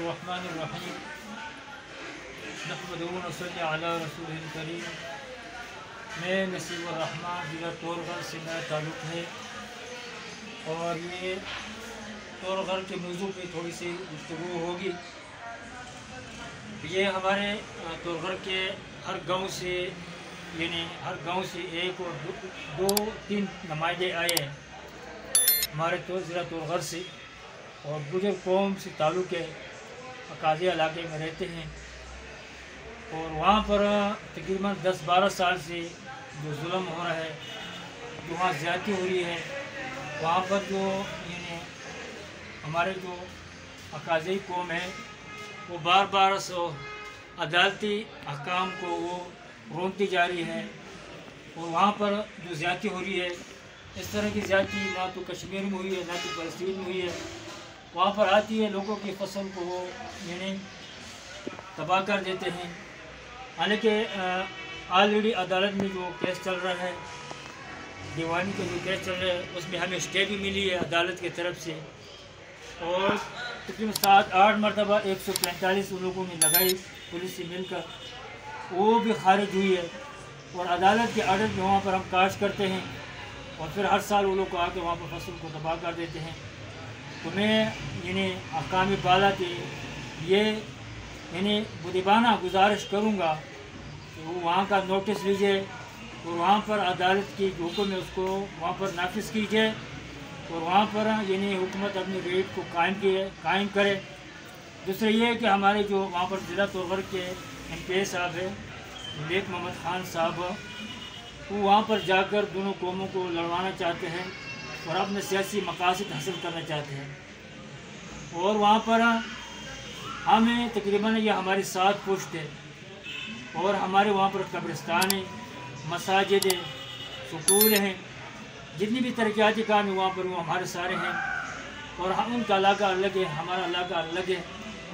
बिस्मिल्लाहिर्रहमानिर्रहीम नहमदुहु व नसल्ली अला रसूलिल करीम। मैं नसीबुर रहमान ज़िला तोरगढ़ से मेरा ताल्लुक़ है और ये तोरगढ़ के मौजू पे थोड़ी सी गुफ्तगू होगी। ये हमारे तोरगढ़ के हर गांव से एक और दो तीन नुमाइंदे आए हैं हमारे ज़िला तोरगढ़ से और गुजर कौम से ताल्लुक़ है, अकाज़ी इलाके में रहते हैं और वहाँ पर तकरीबन 10-12 साल से जो जुल्म हो रहा है, जो वहाँ ज़्यादती हो रही है, वहाँ पर जो हमारे जो अकाज़ी कौम है वो बार बार अदालती अहकाम को वो रोकती जा रही है और वहाँ पर जो ज़्यादती हो रही है, इस तरह की ज़्यादती ना तो कश्मीर में हुई है ना तो फ़लस्तीन में हुई है। वहाँ पर आती है, लोगों की फसल को वो तबाह कर देते हैं। हालांकि ऑलरेडी अदालत में जो केस चल रहा है, दीवानी का जो केस चल रहा है, उसमें हमें स्टे भी मिली है अदालत की तरफ से और तकरीबन 7-8 मरतबा 145 उन लोगों ने लगाई पुलिस से मिलकर, वो भी खारिज हुई है और अदालत के आर्डर में वहाँ पर हम काश करते हैं और फिर हर साल वो लोग आके वहाँ पर फसल को तबाह कर देते हैं। तो मैं अहकाम बाला के ये बुदीबाना गुजारिश करूँगा कि वो वहाँ का नोटिस लीजिए और वहाँ पर अदालत की जो हुक्म है उसको वहाँ पर नाफिज कीजिए और वहाँ पर हुकूमत अपनी रेट को कायम करे। दूसरा ये है कि हमारे जो वहाँ पर ज़िला तोरगढ़ के MPA साहब है मलिक मोहम्मद ख़ान साहब, वो वहाँ पर जाकर दोनों कौमों को लड़वाना चाहते हैं और अपने सियासी मकासद हासिल करना चाहते हैं और वहाँ पर हमें तकरीबन ये हमारी 7 पुश्त है और हमारे वहाँ पर कब्रिस्तान है, मसाजिद है, स्कूल हैं, जितनी भी तरक्याती काम है वहाँ पर वो हमारे सारे हैं और हम उनका इलाका अलग है, हमारा इलाका अलग है,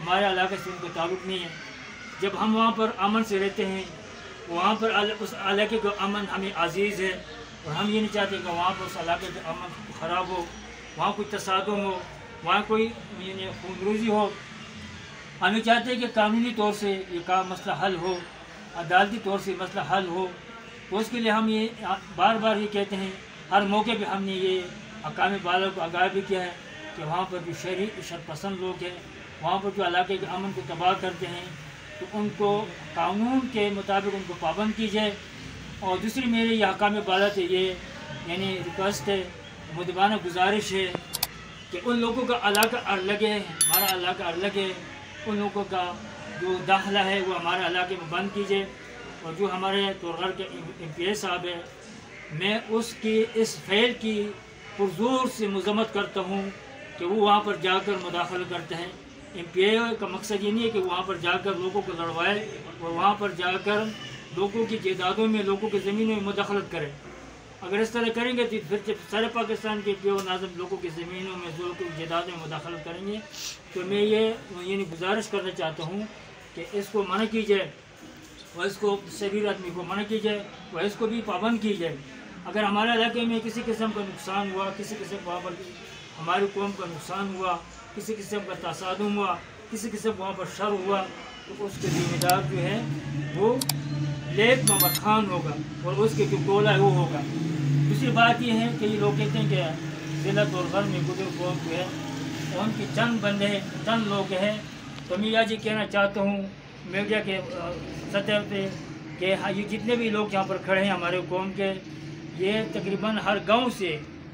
हमारे इलाके से उनका ताल्लुक़ नहीं है। जब हम वहाँ पर अमन से रहते हैं, वहाँ पर उस इलाके का अमन हमें अजीज़ है और हम ये नहीं चाहते कि वहाँ पर उस इलाके का अमन ख़राब हो, वहाँ कोई तसादुम हो, वहाँ कोई खूनरेज़ी हो। हमें चाहते हैं कि कानूनी तौर से ये काम मसला हल हो, अदालती तौर से मसला हल हो। तो उसके लिए हम ये बार बार ये कहते हैं, हर मौके पे हमने ये अहकाम बाला को आगाह भी किया है कि वहाँ पर जो शरपसंद लोग हैं, वहाँ पर जो इलाके के अमन को तबाह करते हैं, तो उनको कानून के मुताबिक उनको पाबंद की जाए। और दूसरी मेरे ये अहकाम बाला से ये रिक्वेस्ट है, मुदबाना गुजारिश है कि उन लोगों का इलाका अलग है, हमारा इलाका अलग है, उन लोगों का जो दाखिला है वो हमारे इलाके में बंद कीजिए। और जो हमारे तोरगढ़ के MPA साहब है, मैं उसकी इस फ़ेल की पुरज़ोर से मज़म्मत करता हूँ कि वो वहाँ पर जाकर मुदाखल करते हैं। MPA का मकसद ये नहीं है कि वहाँ पर जाकर लोगों को लड़वाए और वहाँ पर जाकर लोगों की जायदादों में, लोगों की ज़मीनों में मुदाखलत करें। अगर इस तरह करेंगे तो फिर सारे पाकिस्तान के बेनाज़म लोगों की ज़मीनों में, लोगों की जायदादों में मुदाखलत करेंगे। तो मैं ये गुजारिश करना चाहता हूँ कि इसको मना की जाए और इसको शरीर आदमी को मना की जाए और इसको भी पाबंद की जाए। अगर हमारे इलाके में किसी किस्म का नुकसान हुआ, किसी किस्म वहाँ पर हमारी कौम का नुकसान हुआ, किसी किस्म का तसादुम हुआ, किसी किस्म वहाँ पर शर हुआ, तो उसके ज़िम्मेदार जो है वो मलिक मोहम्मद ख़ान होगा और उसके जो टोला है वो होगा। दूसरी बात ये है कि ये लोग कहते हैं कि ज़िला तोरगढ़ में गुजर कौम जो है उनके चंद बंदे हैं, चंद लोग हैं। तो मैं ये कहना चाहता हूँ मीडिया के सतह पे कि ये जितने भी लोग यहाँ पर खड़े हैं हमारे कौम के, ये तकरीबन हर गांव से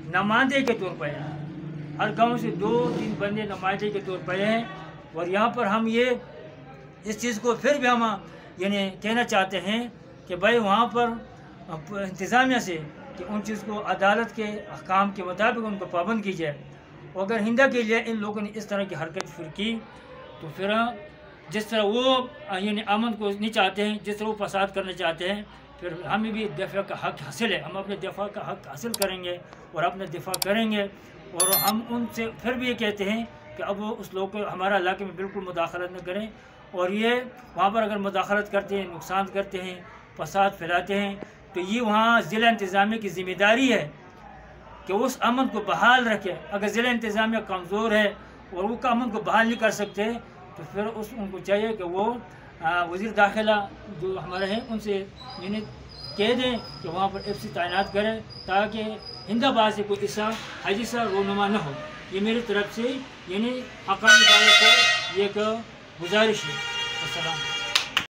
नुमाइंदे के तौर पर हैं, हर गांव से 2-3 बंदे नुमाइंदे के तौर पर हैं। और यहाँ पर हम ये इस चीज़ को फिर भी हम कहना चाहते हैं कि भाई वहाँ पर इंतज़ामिया से कि उन चीज़ को अदालत के अहकाम के मुताबिक उनको पाबंद की जाए। और अगर हिंदा के लिए इन लोगों ने इस तरह की हरकत फिर की तो फिर जिस तरह वो अमन को नहीं चाहते हैं, जिस तरह वो फसाद करना चाहते हैं, फिर हमें भी दफ़ा का हक़ हासिल है, हम अपने दफ़ा का हक़ हासिल करेंगे और अपना दिफा करेंगे। और हम उनसे फिर भी ये कहते हैं कि अब वो उस लोग को हमारा इलाके में बिल्कुल मुदाखलत न करें और ये वहाँ पर अगर मुदाखलत करते हैं, नुकसान करते हैं, फसाद फैलाते हैं, तो ये वहाँ ज़िला इंतज़ामिया की ज़िम्मेदारी है कि उस अमन को बहाल रखे। अगर ज़िला इंतज़ामिया कमज़ोर है और वो अमन को बहाल नहीं कर सकते तो फिर उनको चाहिए कि वो वज़ीर दाखिला जो हमारे हैं उनसे यानी कह दें कि वहाँ पर FC तैनात करें, ताकि हिंदाबाद से कोई ऐसा हाजी सा रोनुमा न हो। ये मेरी तरफ से यानी हक़ानी वालों को ये एक गुजारिश है। अस्सलाम।